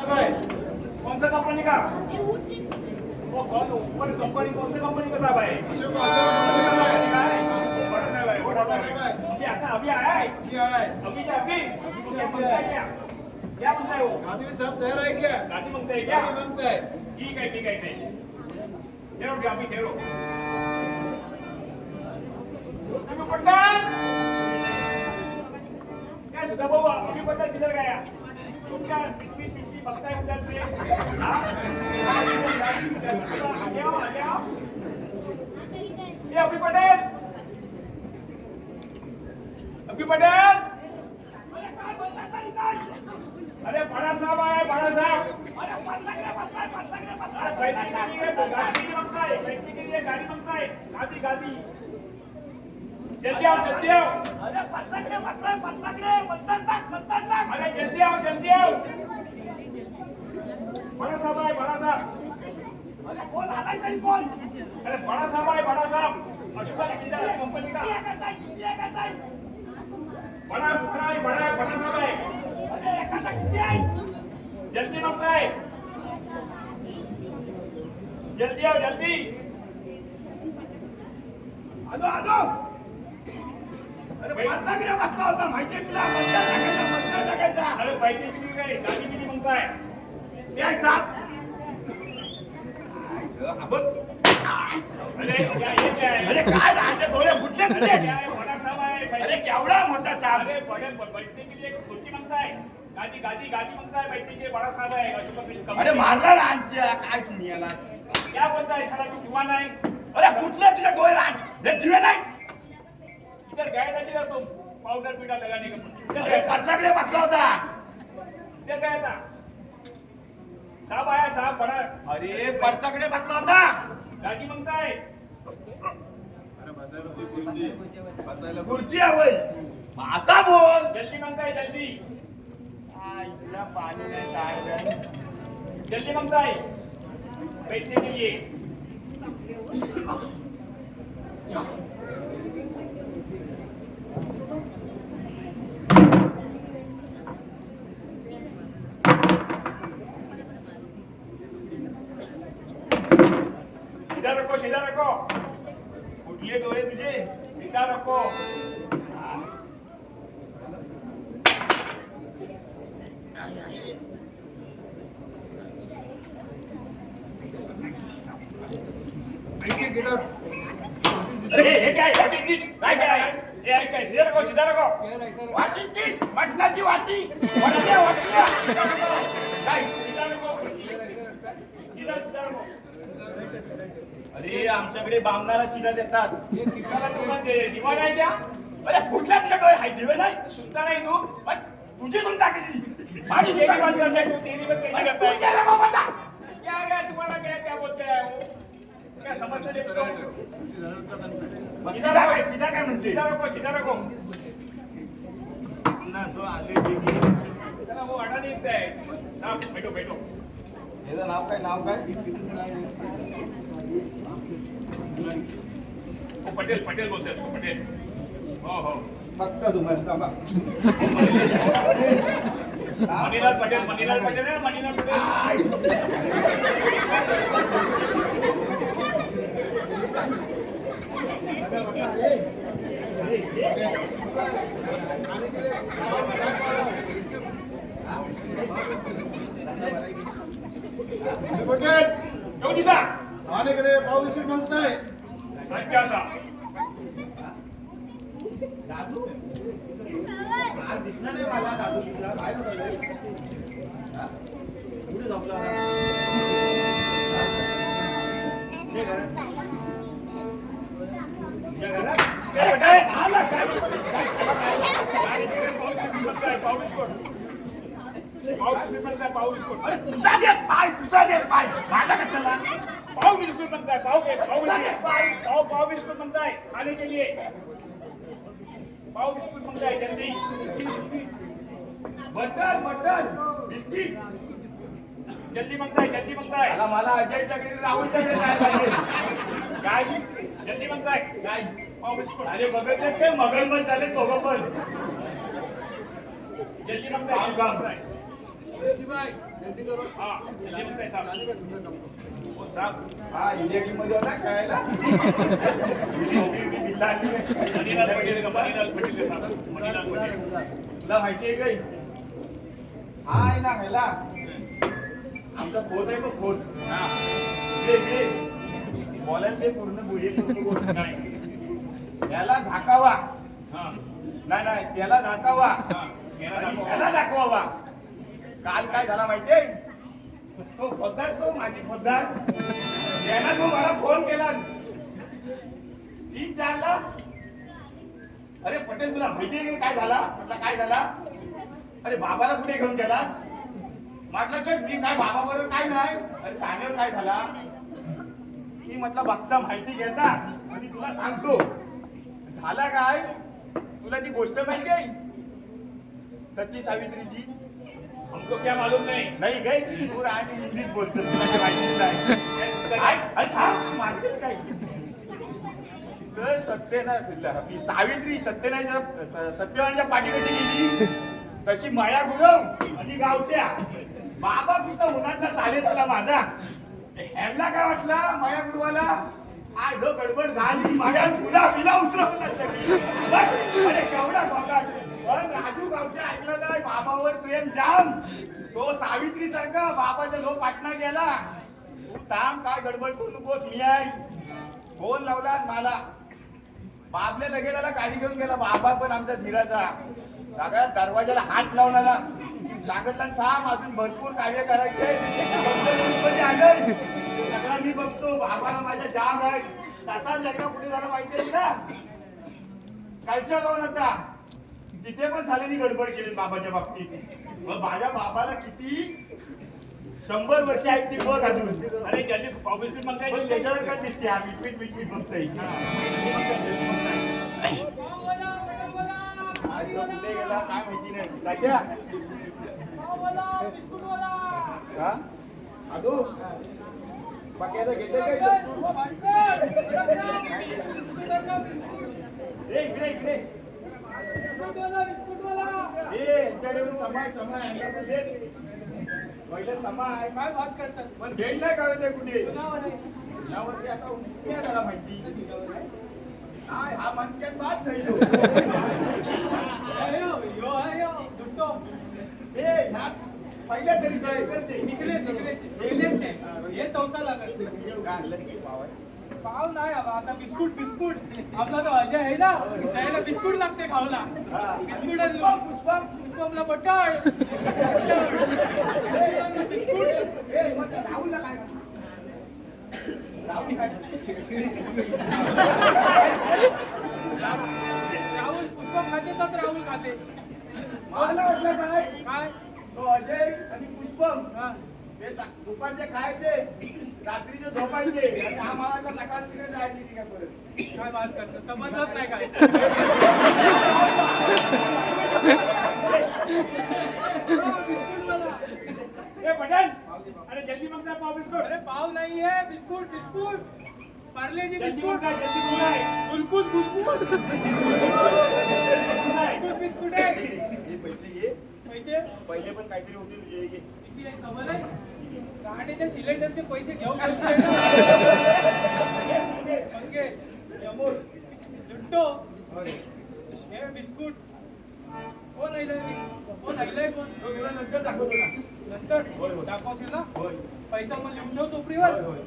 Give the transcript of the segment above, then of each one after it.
कौन सा कंपनी का? वो कौन कंपनी, कौन सी कंपनी का साहब है? अभी आया है? अभी क्या बनता है वो? गादी में सब तैयार है क्या? गाड़ी बनता है क्या? बनता है। ठीक है ठहरो क्या अभी ठहरो। पट्टन क्या सुधा भाऊ अभी पट्टन किधर गया? तुम क्या पिछली बगता है उधर से? आ जाओ ये अभी पटेल अरे बड़ा साहब आया बड़ा साहब। गाड़ी के लिए गाड़ी बनता है गाड़ी जल्दी आओ अरे जल्दी आओ बड़ा साहब आए बड़ा साहब। अरे बड़ा साहब आए बड़ा साहब अशोका कंपनी का बड़ा साहब आए जल्दी बनता है जल्दी आओ जल्दी। आलो अरे बसला होता माहिती तुला मतदार टाकायचा। अरे पैसे किती काय गाडी किती म्हणताय? साहेब अरे काय राहते डोळे फुटले तुझे? बडा साहब आहे अरे केवढा मोठा साहब अरे बैठने के लिए खुर्ची मांगताय गादी मांगताय बैठने के लिए बड़ा साहब आहे। अरे मारला रांच्या काय तुम्ही याला क्या बोलताय साला तू किंवा नाही? अरे फुटले तुझे डोळे रांच हे दिवे नाही इधर गया था किधर तुम पाउडर पीडा लगाने का? अरे परसाकडे बसला होता ते गया था साहब आया साहब बड़ा अरे परसाकडे बसला होता गाडी मांगताय। खुर्ची हवय भाषा बोल जल्दी मांगताय जल्दी इतना पानी में काय जल्दी मांगताय बैठने के लिए। सीधा रखो उठिए डोळे तुझे सीधा रखो। अरे हे काय व्हॉट इज दिस काय सीधा रखो व्हॉट इज दिस मटणाची वाटी काय सीधा रखो सीधा रखो। अरे आमच्याकडे बामणाला शिदा देतात दिवा नाही क्या? अरे कुठल्या तुझ्या डोळे हाय दिवे नाही सुनता नाही तू तुझी सुनता केली माझी तेरी बात करताय तू तेरी बात कैसी करताय? क्या बाबाचा क्या रे तुम्हाला क्या बोलते आहे क्या समजते ते? सीधा काय म्हणते? सीधा रखो ना तो आले बेगी चला वो अडाणी आहे ना बैठो याचं नाव काय पटेल बोलतोय पटेल हो फक्त तुम्हाला मणिलाल पटेल आनेकडे पाऊस म्हणताय अच्छा असा दादू आज दिसणार नाही मला दादू तुला बाहेर होता कुठे झोपला पाव बिस्कुट बनता है खाने के लिए पाव बिस्कुट बनता है जल्दी बटर बिस्किट जल्दी बनता है मला अजय चकडे राहुल चकडे जायला काय जल्दी बनता है काय पाव बिस्कुट अरे बघते काय मगन पण चालेल दोघं पण जल्दी बनता है हा जल्दी मगताय साहेब. हो, साहेब. हा इंडिया टीम मध्ये होता खेळायला बिल्ला आणली काय? मणिलाल पटेल का? मणिलाल पटेल का साहेब? मणिलाल पटेल. तुला माहितीये काही हा आहे ना ह्याला आमचा फोन आहे तो फोन हा. बोलायला ते पूर्ण बुडी पूर्ण नाही. याला झाकावा हा. नाही नाही त्याला झाकावा हा. गेला आणि दाखवा. त्याला दाखवावा. काल काय झाला माहितीये तो पद्धत तो माझी पद्धत त्याला तो मला फोन केला 3-4 ला. अरे पटेल तुला माहितीये की काय झाला? म्हटलं काय झाला? अरे बाबाला कुठे घेऊन गेला? म्हटलं सर मी काय बाबाबरोबर काय नाही. अरे सांगेल काय झाला? मी म्हटलं बघता माहिती घेता आणि तुला सांगतो झाला काय. तुला ती गोष्ट माहिती आहे सती सावित्रीची? हमको क्या मालूम नहीं. नाही गई तू आणि हिंदीत बोलतो तुला काय माहिती नाही. माहिती काय तर सत्यनारायण सावित्री सत्यवानच्या पाठी कशी गेली तशी माया गुरव आणि गावत्या बाबा कुठं उन्हाचा चालेल झाला माझा. ह्यांना काय वाटलं माया गुरुवाला आज जो गडबड झाली माया तुला बिना उतरवला अरे केवढा बघा. पण राजू गावच्या ऐकलं नाही बाबावर प्रेम जाम. तो सावित्री सारखा बाबाचा जो पाटणा गेला तू थांब काय गडबड करू नकोस मी आहे. फोन लावला मला बाबल्या लगेच आला गाडी घेऊन गेला. बाबा पण आमचा धीराचा सगळ्या दरवाजाला हात लावून आला लागत थांब अजून भरपूर कार्य करायचे आलंय सगळा मी बघतो. बाबाला माझ्या जाम आहे. तसाच एकदा कुठे झाला माहिती आहे ना कालच्या गावून आता तिथे पण साल्यानी गडबड केली बाबाच्या बाबतीत. मग माझ्या बाबाला किती 100 वर्ष आहेत ती बघ अजून. अरे जल्दी पाव बिस्किट मगताय. पण त्याच्यावर काय दिसते हा मिटमीट बघतोय. आज तो कुठे गेला काय माहिती नाही. काय हा अदू बाकी घेते काय इकडे इकडे यांच्याकडे समय पहिले समाय काय बात करतात पण भेट नाही करायचं कुठे नावावरती आता उद्या त्याला माहिती काय हा मनक्यात बात झाली पहिल्या तरी काय करते हे तवसा लागत पाव नाही आता बिस्कुट आपला तो अजय आहे ना त्याला बिस्कुट लागते खावला. बिस्कुट पुष्पमला बटाळ राहुलला काय राहुल काय राहुल पुष्पम खाते तर राहुल खाते. मला वाटलं काय काय तो अजय आणि पुष्पम हा ते दुपारचे खायचे रात्रीचे झोपायचे आणि आम्हाला सकाळ तिकडे जायची ती काय परत. काय बात करतो समजत नाही काय. ए पटेल अरे जल्दी मगताय पाव बिस्कुट. अरे पाव नाही आहे बिस्कुट पार्लेजी जल्दी बिस्कुट मगताय जल्दी मगताय. गुलकुज बिस्कुट आहे. हे पैसे ये पैसे पहिले पण काहीतरी होते ये किती आहे खबर आहे गाडीच्या सिलेंडरचे पैसे घेऊन मंगेश अमोल लुट्टो हे बिस्कुट कोण आयलंय कोण तुला नंतर दाखवतो ना. नंतर होय, होय. दाखवशील ना होय पैसा मग लिहून ठेव चोपडीवर. होय, होय.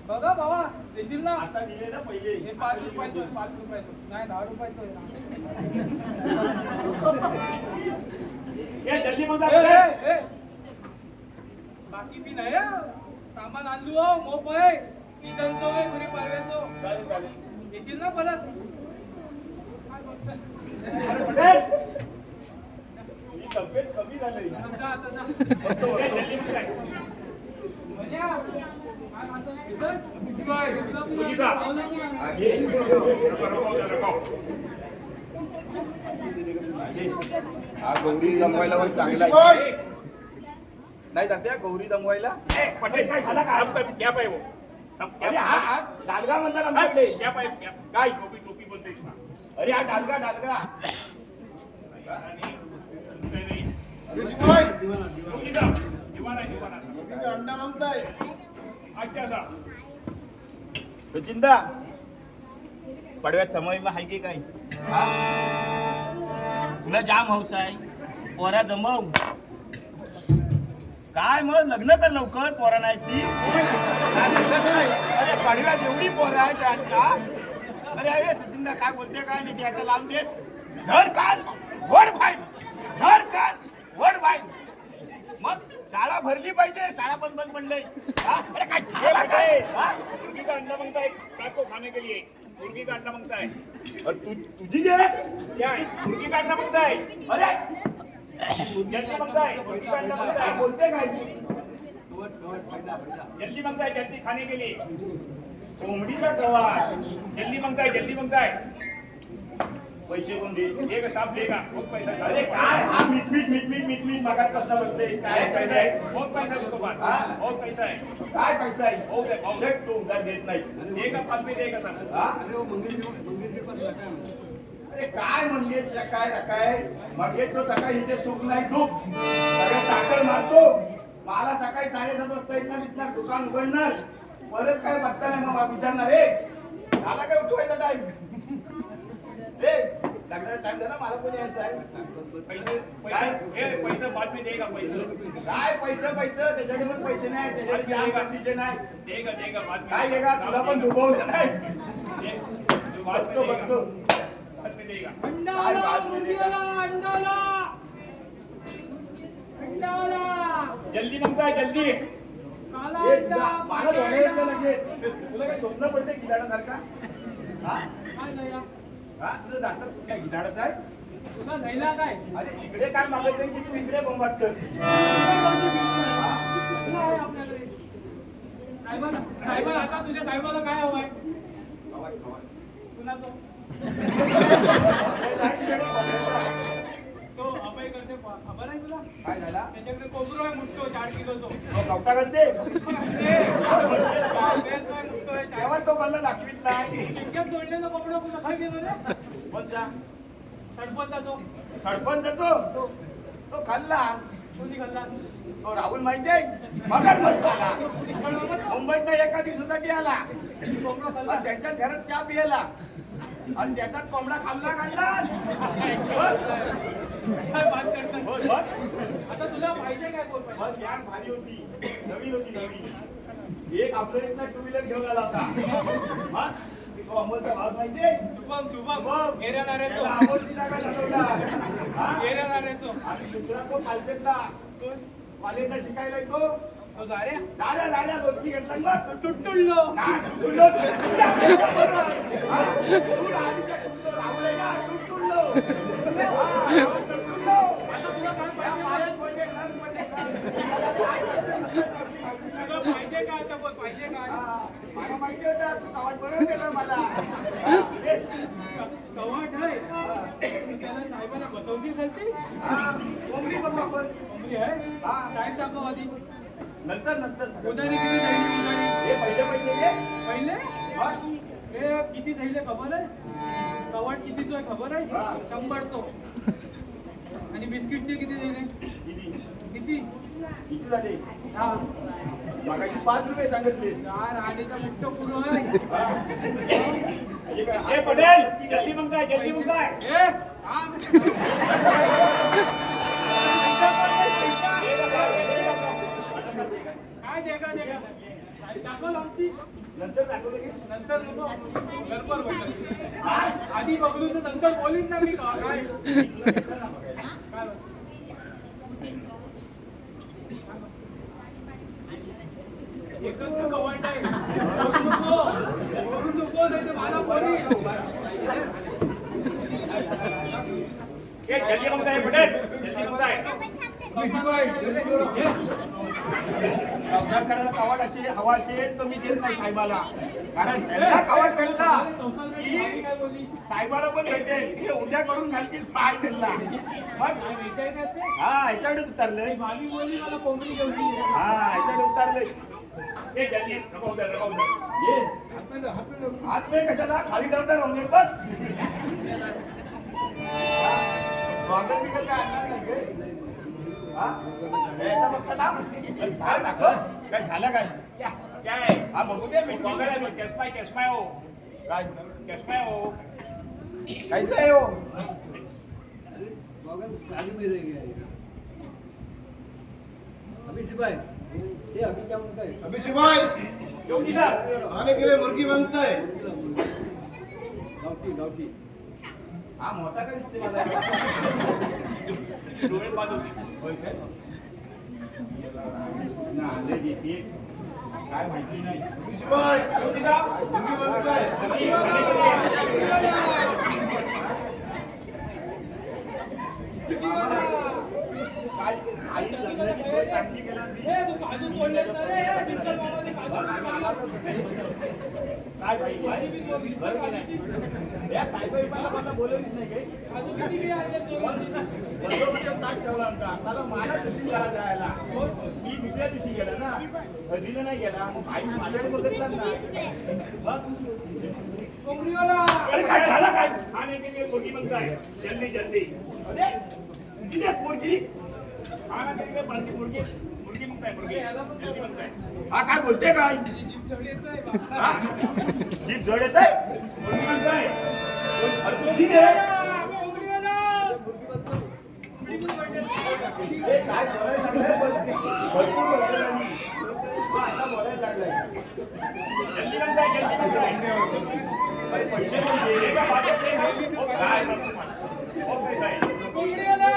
बघा बाबा देशील ना. आता दिले ना पहिले हे 5 रुपयाचं नाही 10 रुपयाचं ए जल्दी आहे. मगताय. बाकी बी नाही हा. सामान आणलो हो मोप आहे सीजनचो आहे घरी पारव्याचो चालेल देशील ना परत. अरे पटेल ही तब्येत कमी झाली जा आता जा. ए जल्दी मगताय. भैया, काय खातोस? घेतोस? तुझी का? नको. हा गौरी जमवायला पण चांगला आहे. नाही तात्या गौरी जमवायला ए पटेल काय झाला का? क्या पाय वो अरे हा डालगा म्हणतात आमच्याकडे. क्या पाय क्या काय टोपी बोलते तुला. अरे हा डालगा आणि काय नाही. ऋषिभाई, तुझी का? शिवाना शिवाना अंडा मागताय अच्छा असा चिंता पडव्यात समय मग हाय की काय हा? तुला जाम हौस आहे पोरा जमव काय मग लग्न कर लवकर पोरा नाही ती अरे पडव्यात एवढी पोरं आहेत का अरे अरे चिंता काय बोलते काय नाही त्याचा लावून देच धर काल वड भाई धर काल वड भाई मग शाळा भरली पाहिजे शाळा पण बंद पडले अरे काय झालं काय? हा? मुर्गी का अंडा मांगता है काको खाने के लिए मुर्गी का अंडा मांगता है अरे तुझी दे क्या है मुर्गी का अंडा मांगता है अरे जल्दी मांगता है मुर्गी का अंडा मांगता काय है बोलते काय तू जल्दी मांगता है जल्दी खाने के लिए कोंबडीचा कवाट जल्दी मांगता है पैसे कोण दे देगा साहब देगा बहुत पैसा अरे काय हा मीठ मागात कसला बसते काय पैसा है बहुत पैसा है उसको पास हाँ? बहुत पैसा है काय पैसा आहे बहुत है बहुत शेट तू उधार देत नाही देगा पास में देगा सब हा? अरे काय मंगेश काय रकाय मंगेश तो सकाळी इथे सुख नाही दुख सगळं टाकर मारतो मला सकाळी 7:30 वाजता इथं दुकान उघडणार परत काय बघता नाही मग विचारणार रे मला काय उठवायचा टाइम ए लागणार टाइम झाला मला पण यायचं आहे पैसे बाद में देगा पैसे काय पैसे त्याच्याकडे पण पैसे नाही त्याच्याकडे जाम कंडीचे नाही देगा बाद में काय घेगा तुला पण झोपवलं नाही बघतो बाद में देगा अंडाला मुर्गीला अंडाला अंडाला जल्दी मागताय जल्दी काला ए, अंडा मला झोपायला लागले तुला काय स्वप्न पडते गिधाडासारखा हा काय झाला हा तुझं दातात काय गिधाडत आहे तुला झाला काय अरे इकडे काय मागत नाही की तू इकडे बोंबाटत आपल्याकडे साहेबाला आता तुझ्या साहेबाला काय हवंय तुला तो अभय करते खबर आहे तुला काय झाला त्याच्याकडे कोबरू आहे मुठतो 4 किलोचो कवटा करते तेव्हा तो मला दाखवीत नाही शिक्क्यात जोडलेला कोबडा कुठं खाय गेलो रे कोणता सरपंचाचो सरपंच तो खाल्ला कोणी खाल्ला तो राहुल माहिती आहे मगाच बसला मुंबईत एका दिवसासाठी आला कोबडा खाल्ला आणि त्यांच्या घरात चहा पियला आणि त्याचा कोंबडा खाल्ला काढला काय बात करतात होय, बघ. आता तुला पाहिजे काय कोण पाहिजे बघ, गॅग भारी होती नवी होती एक आपल्या इथला 2 व्हीलर घेऊन आला होता हा? तो अमोलचा भाग माहितीये शुभम गेऱ्या नाऱ्याचो त्याला अमोलची जागा घालवला हा? गेऱ्या नाऱ्याचो आणि दुसरा तो खालसेतला तो कॉलेजला शिकायला येतो तो जाऱ्या झाल्या लोटकी घेतला मग तुटुळलो नाही, तुटलो. तुझ्या पेशाबरोबर. हा? तू आधीच्या तुटलो, राहुल आहे ना, तुटलो. हा, तुटलो. आता तुला काय या पाहिजे पायात पडले, नस पडले, तुला पाहिजे का आता बोल पाहिजे का हा, मला माहिती होतं तू गावात बरोबर केलं मला हा, दे. कवाट आहे त्याला साहेबाला बसवशी घालते हा, कोंबडी बघू आपण कोंबडी आहे हा. साहेब दाखव आधी नंतर उधारी किती झाली उधारी हे पहिले पैसे घे पहिले हा? हे किती झाले खबर आहे कवाट कितीचो आहे खबर आहे हा. 100चो आणि बिस्किटचे किती झाले किती किती किती झाले हा मगाशी 5 रुपये सांगितलेस 4 आधीचा मुठ्ठो पुरो आहे हा? हे काय? ए पटेल जल्दी मांगता है ए काम काय देगा दाखव लावशी नंतर दाखवतो की नंतर नको गडबड होईल आधी बघलो तर नंतर बोलीन ना मी काय काय एकच कवाट आहे बोलू नको नाही तर मला बोली ये जल्दी मांगता है पटेल जल्दी मांगता है संसार करायला कवाट असेल हवा असेल तर मी देत नाही साहेबाला कारण त्यांना कवाट भेटला की काय बोलली साहेबाला पण भेटेल हे उद्या करून घालतील पाय त्यांना मग काय वेचायचं असते हा याच्याकडे उतरलंय भाभी बोलली मला कोंबडी घेऊन हा याच्याकडे उतरलंय ये जल्दी रखो उधर ये हात नाही कशाला खाली ठेवता राहून बस वागत बिगत काय आणणार नाही गे? हा? याचा फक्त दाम. काय दाखव? काय झालं काय? क्या है हा बघू दे मी. बघा ना, चष्मा हो काय चष्मा हो कैसे आहे हो? अभी शिवाय योगी साहब आने के लिए मुर्गी बनता है. हा मोठा काय दिसते मला? डोळे बाद होते होय काय? ना आले देते. काय माहिती नाही. अभी शिवाय योगी साहब मुर्गी बनता है. काय आई लग्नाची सोय चांगली केला नाही. हे तू काजू तोडलेत ना रे, डिंपल मामाने काजू काय भाई भाजी बी तोडली, काजूची. या सायबर मला बोलवलीच नाही काही. काजू किती बी आणले चोरीची. बरोबर ताट ठेवला आमचा. मला मला दुसरी घरात जायला मी दुसऱ्या दिवशी गेला ना, दिलं नाही गेला. आई माझ्याकडे बघितलं ना. मग कोंबडीवाला. अरे काय झालं काय खाने के लिए मुर्गी बनता है जल्दी जल्दी अरे किती आहे पोरगी? खाना के लिए बनती मुर्गी मुर्गी बनता है मुर्गी जल्दी बनता है हा काय बोलते काय? जीभ सगळी येतोय बा. हा? जीभ जड येत आहे? मुर्गी बनता है अरे तुझी दे. कोंबडीवाला. कोंबडी पण वाटेल. हे काय बोलायला लागलंय? भरपूर बोलायला लागली. हा, आता बोलायला लागलाय. जल्दी बनता है जल्दी बनता है अरे पैसे पण दे. देगा बात है काय बहुत पैसा है कोंबडीवाला.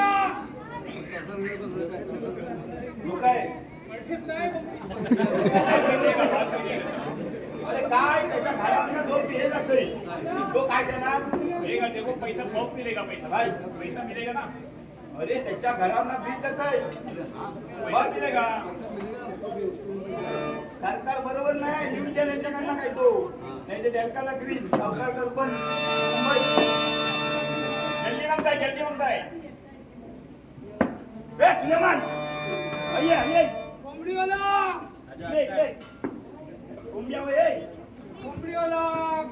लोक आहे. मळठीत नाही कोंबडी. अरे काय त्याच्या घरामध्ये दोन पिढे जातोय. तो काय देणार? मिलेगा देखो पैसा बहुत मिलेगा पैसा भाई. पैसा मिलेगा ना अरे त्याच्या घरामध्ये बिल जात आहे. पैसा मिलेगा सरकार बरोबर नाही. न्यूज चॅनलच्याकडनं काय तो नाही ते डॅलकाला ग्रीन पावसाळ्यात पण मुंबई. जल्दी बनता है ए सुलेमान ये कोंबडीवाला. इकडे इकडे कोंबड्या होय, ए. कोंबडीवाला.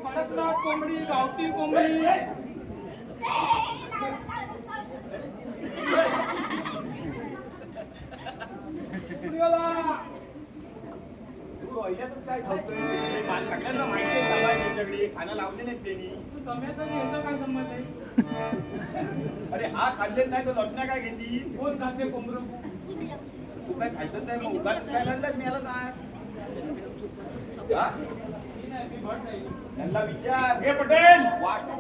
कडकनाथ कोंबडी, गावठी ए, कोंबडी. ए. कोंबडीवाला. तू पहिल्यातच काय खातोय? सगळ्यांना माहिती आहे समाज त्यांच्याकडे खाणं लावले नाहीत त्यांनी. तू सम्याचा आणि ह्याचा काय संबंध आहे? अरे हा खाल्लेच नाही तर लग्न काय घेती? कोण खाते कोंबडं? तू काय खायचंच नाही मग उगाच काय लागलाच मिळाला नाही. हा? मी नाही, मी भट नाही. त्यांना विचार. ये पटेल वाटू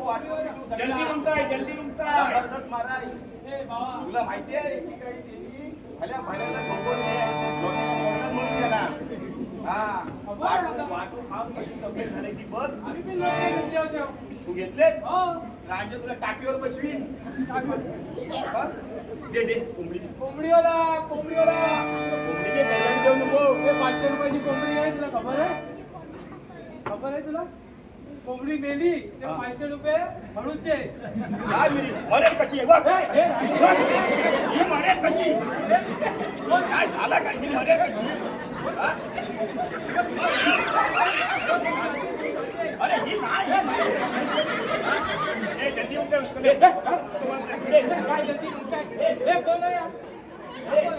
जल्दी बनता है जल्दी बनता है जबरदस्त मारा. ए बाबा. तुला माहिती आहे की काही त्यांनी भल्या भाड्याचा सोबत म्हणून गेला. हा वाटू खाऊन कशी तब्येत झाली ती बघ. आम्ही पण लोटके घेतले होते. तू घेतलेस? हो. राजा तुला टाकीवर बसवीन. हा? दे दे कोंबडी दे. कोंबडीवाला. कोंबडीवाला. कोंबडी दे त्याच्याकडे देऊ नको. हे 500 रुपयाची कोंबडी आहे, तुला खबर आहे? खबर आहे तुला? कोंबडी मेली ते 500 रुपये म्हणूनचे. काय मिळेल? मरेल कशी आहे बघ. ही मरेल कशी? काय झालं काय? ही मरेल कशी? हा? अरे ही नाही. ये जल्दी बनता है उसको दे. ले काय गलती करताय? हे कोण आहे?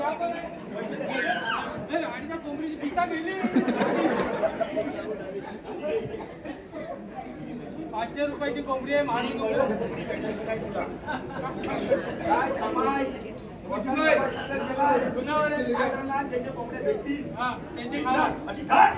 हा कोण आहे? हे राणीच्या कोंबडीची पिसा गेली. 500 रुपयाची कोंबडी आहे, मारू नको. काय समाज? गुन्हावर आहे. काय करणार? त्याच्या कोंबड्या भेटतील. हा, त्यांची खावा. अशी धाड.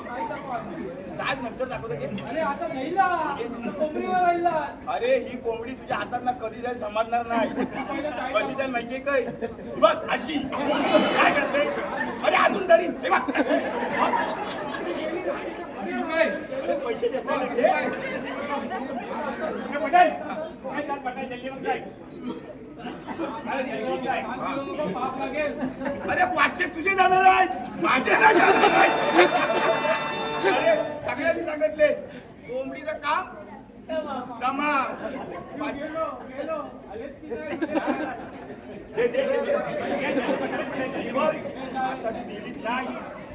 काय नंतर दाखवतो की? अरे आता नाही ना, कोंबडीवर राहिला. अरे ही कोंबडी तुझ्या हातात कधी जाईल समजणार नाही. कशी जाईल माहितीये काय? बघ अशी काय करते? अरे अजून तरी हे बघ अशी. अरे पैसे देत नाही ना, घे. पटेल जल्दी बनता है अरे जल्दी बनता है पाच किलो नको, पाप लागेल. अरे 500 तुझे जाणार आहेत, माझे नाही जाणार आहेत. अरे सगळ्यांनी सांगितले कोंबडीचं काम तमाम. गेलो आलेत की नाही दे. ही बघ, आता ती दिलीच नाही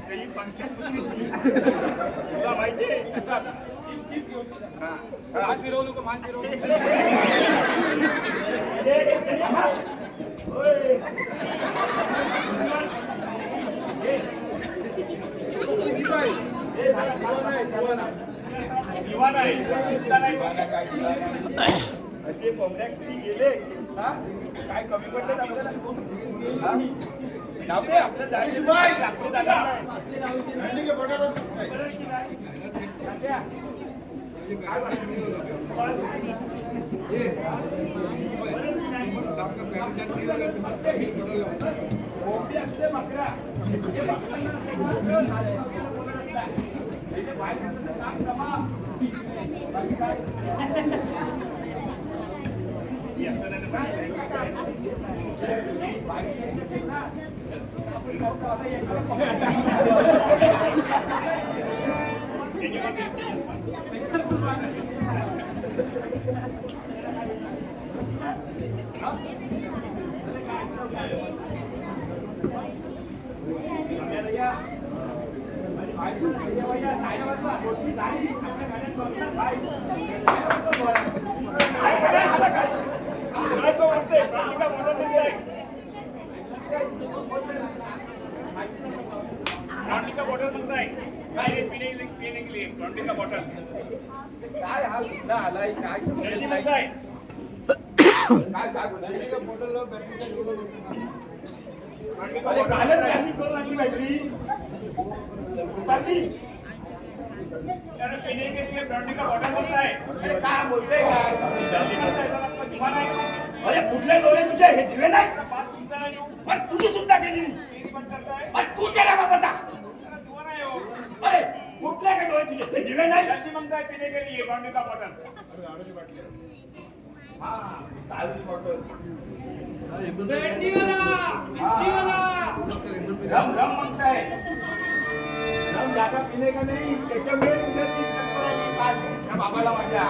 तरी पंख्यात घुसली ती. तुला माहितीये कसं हा. मान फिरवू नको मान फिरवू नको. ओय. दिवाना आहे चिंता नाही. असे कोंबड्या किती गेले हा? काय कमी पडलं आपल्याला हा? जाऊ दे, आपलं जायचं पाहिजे, आपलं जाणार नाही. हंडी के बटाटा बनताय. बरं की नाही? तात्या, काय वाटतं? कोंबडी असते बकरा. हे बकऱ्यांना हे बायकांचं काम तमाम. बाकी काय? असं नाही पाहिजे. ब्रांडी का बॉटल मांगताय काय पीने के लिए ब्रांडी का बॉटल काय हा कुठला आलाय काय जल्दी मांगताय काय बोलला अरे कालच चार्जिंग करून आणली बॅटरी उतरली. अरे पीने के लिए ब्रांडी का बॉटल मांगताय अरे काय बोलते काय जल्दी मांगताय सर आपका दिवाना है. अरे कुठले डोळे तुझे हे दिवे नाही पास चिंता नाही तू पण तुझी सुद्धा केली तेरी बंद करताय पण तू केला बाबाचा अरे दिवाना है वो. अरे कुठले काय डोळे तुझे हे दिवे नाही जल्दी मांगताय पीने के लिए ब्रांडी का बॉटल हा चालू बॉटल ब्रँडीवाला विस्कीवाला रम रम म्हणताय रम जागा पिणे का नाही त्याच्यामुळे तुझ्या ती चक्कर आली काल त्या बाबाला माझ्या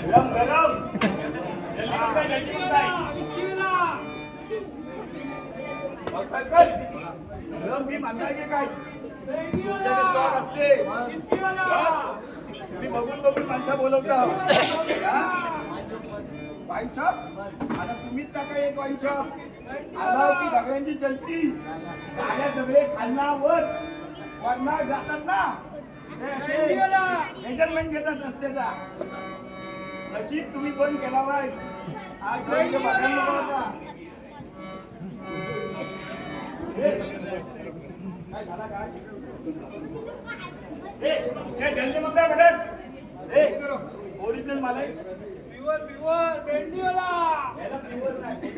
रम गरम जल्दी मांगताय जल्दी मांगताय विस्कीवाला सायकल रम मी मागायचे काय तुमच्याकडे स्टॉक असते विस्कीवाला तुम्ही बघून बघून माणसं बोलवता वाईन शॉप आता तुम्हीच टाका एक वाईन शॉप आला की सगळ्यांची चलती गाड्या सगळे खालनावर वरणार जातात ना ते असे मेजरमेंट घेतात रस्त्याचा नशीब तुम्ही बंद केला वाय आज सगळे बघायला होता काय झाला काय जल्दी मांगताय बॉटल ओरिजिनल मला प्युअर ब्रँडीवाला याला प्युअर नाही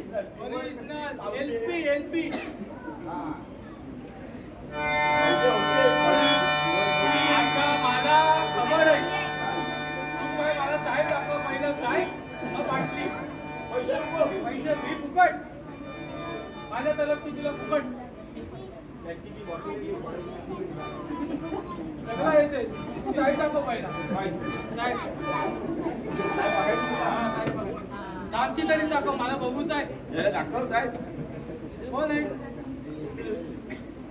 ओरिजिनल एलपी आता मला खबर आहे तू काय मला साहेब दाखव पहिला साहेब बाटली पैसे नको पैसे मी फुकट माझ्या तलबची तुला फुकट सगळं येते तू साहेब दाखव पहिला साहेब हा साहेब नामची तरी दाखव मला बघूच आहे याला दाखव साहेब कोण आहे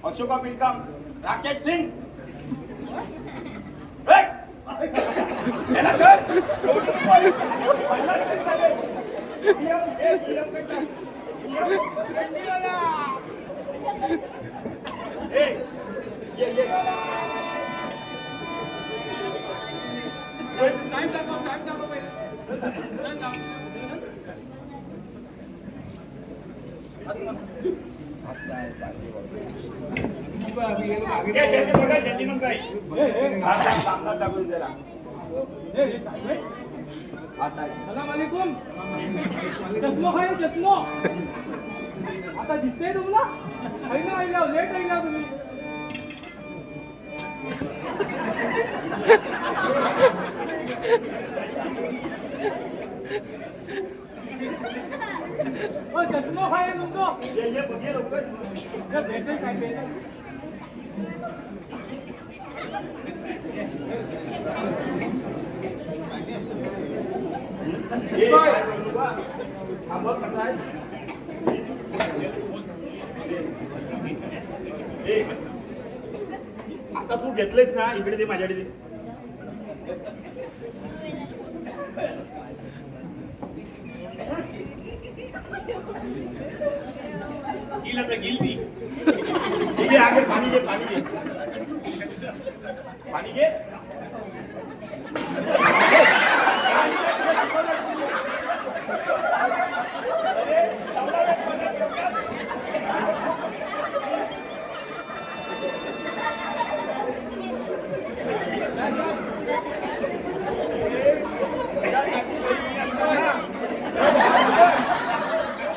अशोका बिलकाम राकेश सिंग याला कर साहेब दाखव पहिला जल्दी मांगताय जल्दी मांगताय दाखवून त्याला सलाम वालेकुम चष्मो आहे चष्मो आता दिसतंय तुम्हाला आईला लेट आईला तुम्ही चष्मो आहे तुमचं बघे लवकर बेसेस आहे बेसेस काय बोलू बा? हा बघ कसा आहे. ए, आता तू घेतलेस ना, इकडे दे माझ्याकडे दे. गेला तर गेली ती. ठीक आहे, आगे पाणी घे, पाणी घे, पाणी घे.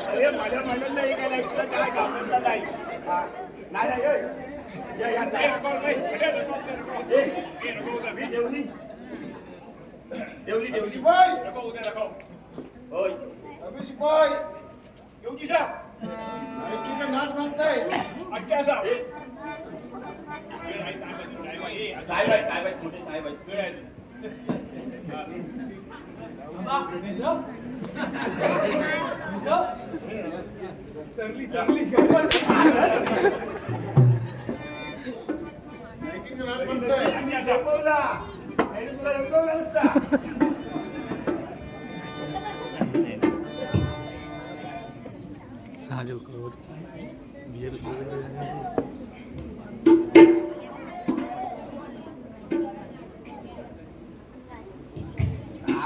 अरे माझ्या महिन्यांना एक काय ऐकलं काय घाबरता नाही. हा. नाही नाही ए. या, ए, नको, नाही. अरे, नको, नको. ए, ए, नको, नको. मी ठेवली ठेवली ठेवली. शिपाई नको, उद्या नको. होय. अबे शिपाई येऊ की साहेब? ऐकी का नाच मागताय अख्ख्या साहेब. ए, ए, आई, साहेब, आई, ए, असं साहेब आहेत, साहेब आहेत, मोठे साहेब आहेत. वेळ आहे. चांगली चांगली ऐकी का नाच मागताय आम्ही असं रंगवला. नाही रे, तुला रंगवला नसता.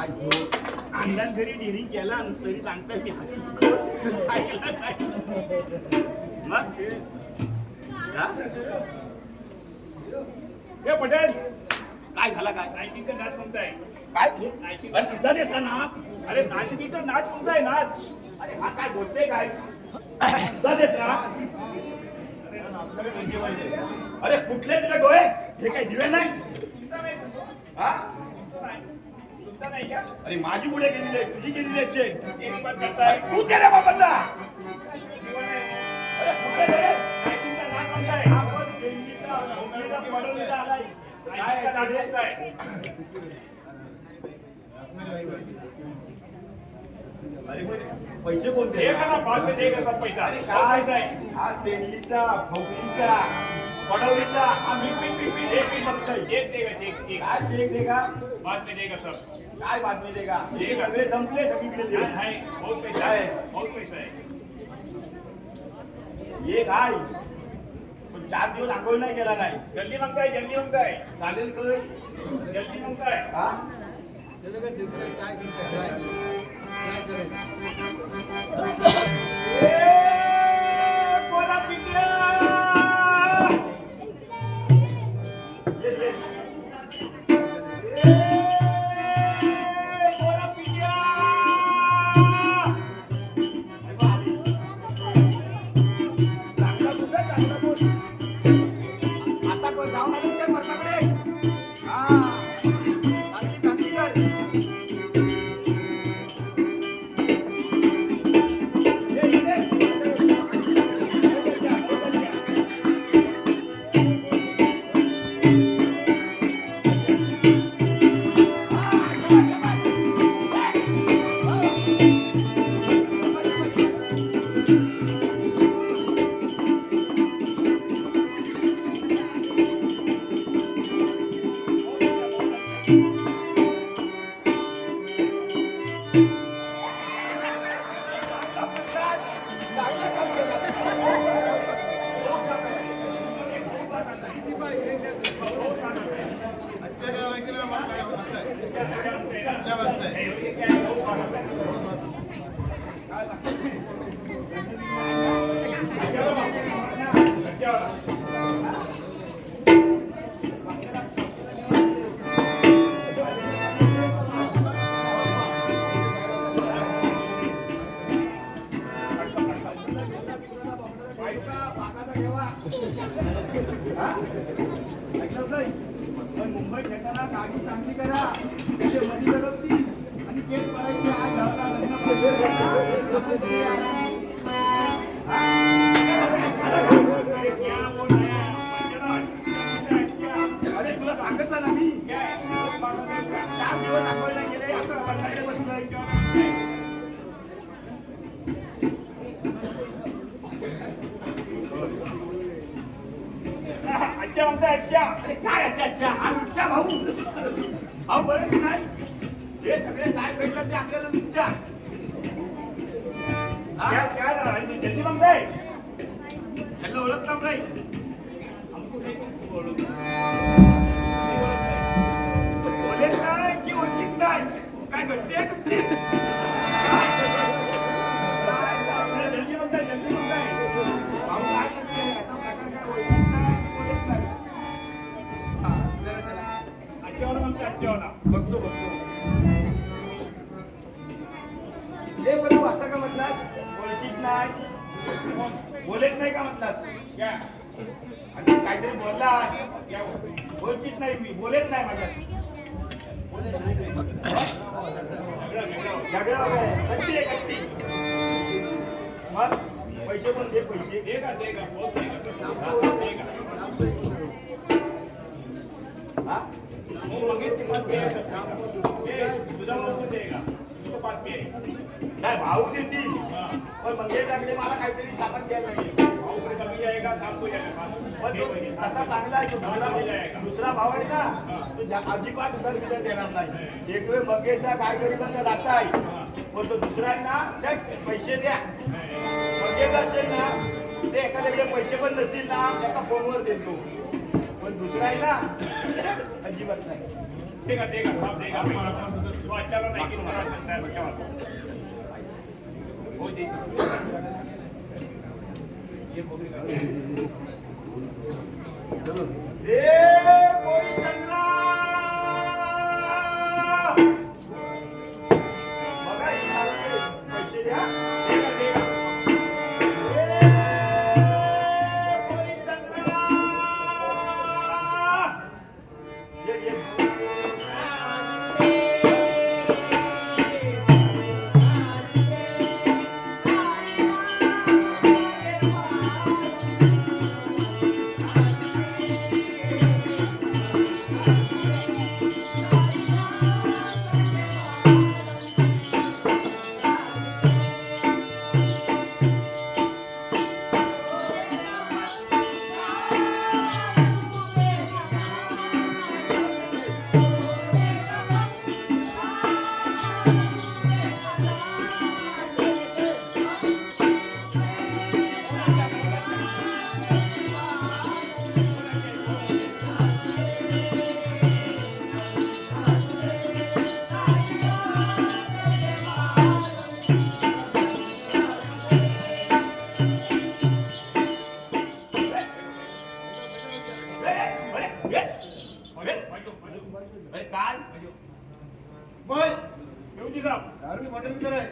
आज हो, अंगणात घरी डेअरिंग केला आणि तरी सांगताय मी ऐकलं नाही. मग हा? ए, पटेल. काय झाला काय नाशिकचा नाच कोणताय? काय नाशिक. अरे तुझा देसा ना. अरे नाशिकचा नाच कोणताय? नाच. अरे हा काय बोलते काय तुझा देस ना. अरे, म्हणजे म्हणजे. अरे कुठले तुझे डोळे हे काय दिवे नाही तुमचा नाही, हा तुमचा नाही का? अरे माझी पुढे गेलेली आहे तुझी गेलेली असते. एक बात करताय. तू तेऱ्या बाबाचा जीवन आहे. अरे कुठले रे नाशिकचा नाच कोणताय? आपण दिल्लीचा मुंबईचा पडवलीचा आलाय काय नाशिकचा नाच आहे कोणताय? अरे पैसे कोणते दे का ना, बाद में देगा सब पैसा. अरे सब पैसा काय आहे. हा दिल्लीचा भोगलीचा पडवलीचा आम्ही पिन एक मिनिट फक्त. चेक देगा, चेक, चेक. काय चेक देगा बाद में देगा सब. काय बातमी देगा हे सगळे संपले सगळीकडे देऊ है, बहुत पैसा है, बहुत पैसा है. एक आहे पण 4 दिवस आंघोळ नाही केला नाही जल्दी मांगताय, जल्दी मांगताय, चालेल तर जल्दी मांगताय. हा ए, बोला पिंट्या. ये, ये. ए, बोला पिंट्या. अरे वा, आली. चांगला बोल रे, चांगला बोल. आता कोण जाऊन आलीस काय परसाकडे? हा, चांगली चांगली कर. ये, ये, ये. मुंबई घेताना गाडी चांगली करा म्हणजे मधी लगवती आणि केस करायची आज घालता अरे तुला सांगितलं ना मी 4 दिवस आंघोळीला गेले आता बसायला बसलोय अच्छा मागताय अच्छा. अरे काय अच्छा हा मिरच्या भाऊ भाऊ बरं नाही हे सगळे काय भेटलं ते आपल्याला मिरच्या क्या जल्दी मागताय. त्यांना ओळखता नाही बोलेत नाही की ओळखीत नाही काय घडते आहे तुमची जल्दी मागताय जल्दी मागताय. भाऊ काय करते आता काका काय ओळखीत नाही बोलत नाही हा चला चला अच्छावाला मागताय अच्छावाला. बघतो हे बरोबर असं का म्हटलास ओळखीत नाही बोलत नाही का म्हटलास क्या आणि काहीतरी बोललास ओळखीत नाही मी बोलत नाही माझ्या झगडा वगैरे कट्टी आहे कट्टी मग पैसे पण दे पैसे देगा देगा बहुत देगा. हा वो मंगेश के पास पे है सब काम. ये सुदामा को देगा. उसके पास पे है. नाही भाऊ देतील पण मंगेश लागले मला काहीतरी सामान द्यायला लागेल भाव पे कमी जाएगा शाम को जाएगा शाम पण तो तसा चांगला आहे तो दुसरा भाव आहे ना तो अजिबात उधार बिधार देणार नाही एक वेळ मंगेशला काय गरिबांना जाता आहे पण तो दुसरा आहे ना चट पैसे द्या मंगेश असेल ना ते एखाद्याकडे पैसे पण नसतील ना एका फोनवर देतो पण दुसरा आहे ना अजिबात नाही देगा देगा सब देगा. तो अच्छा नहीं कि तुम्हारा सकता है क्या बात. वो दे ये बोली का ए कोरी चंद्रा बघा ही चालते पैसे द्या देगा देगा. ए कोरी चंद्रा ये अरे काय बोल घेऊन जी साहब. दारू की बॉटल किधर है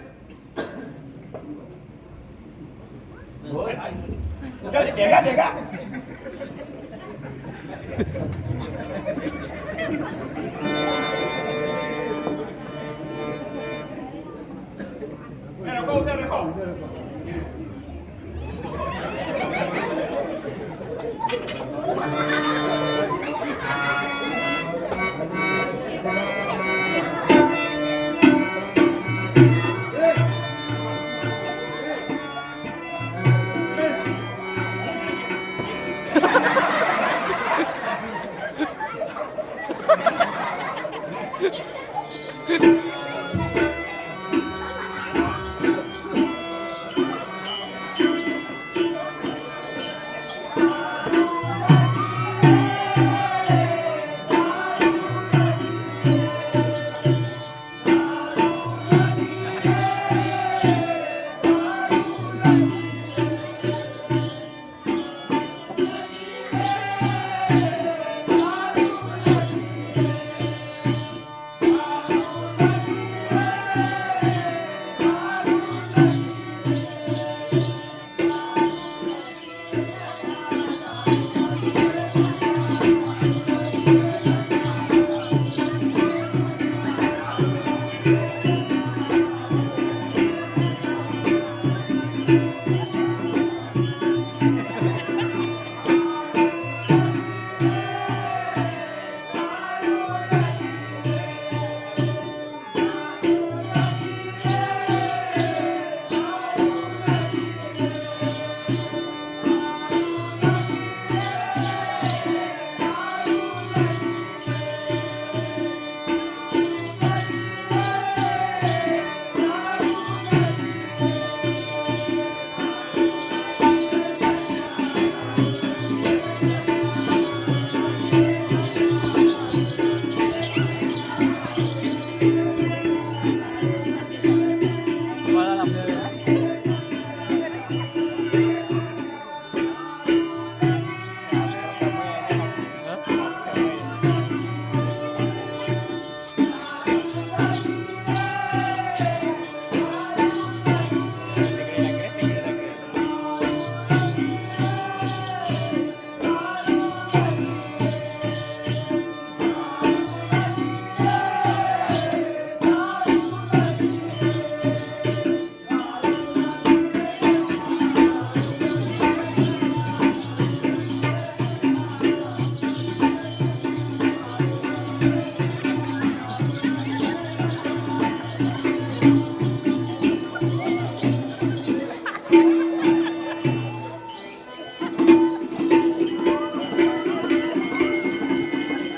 अरे देगा देगा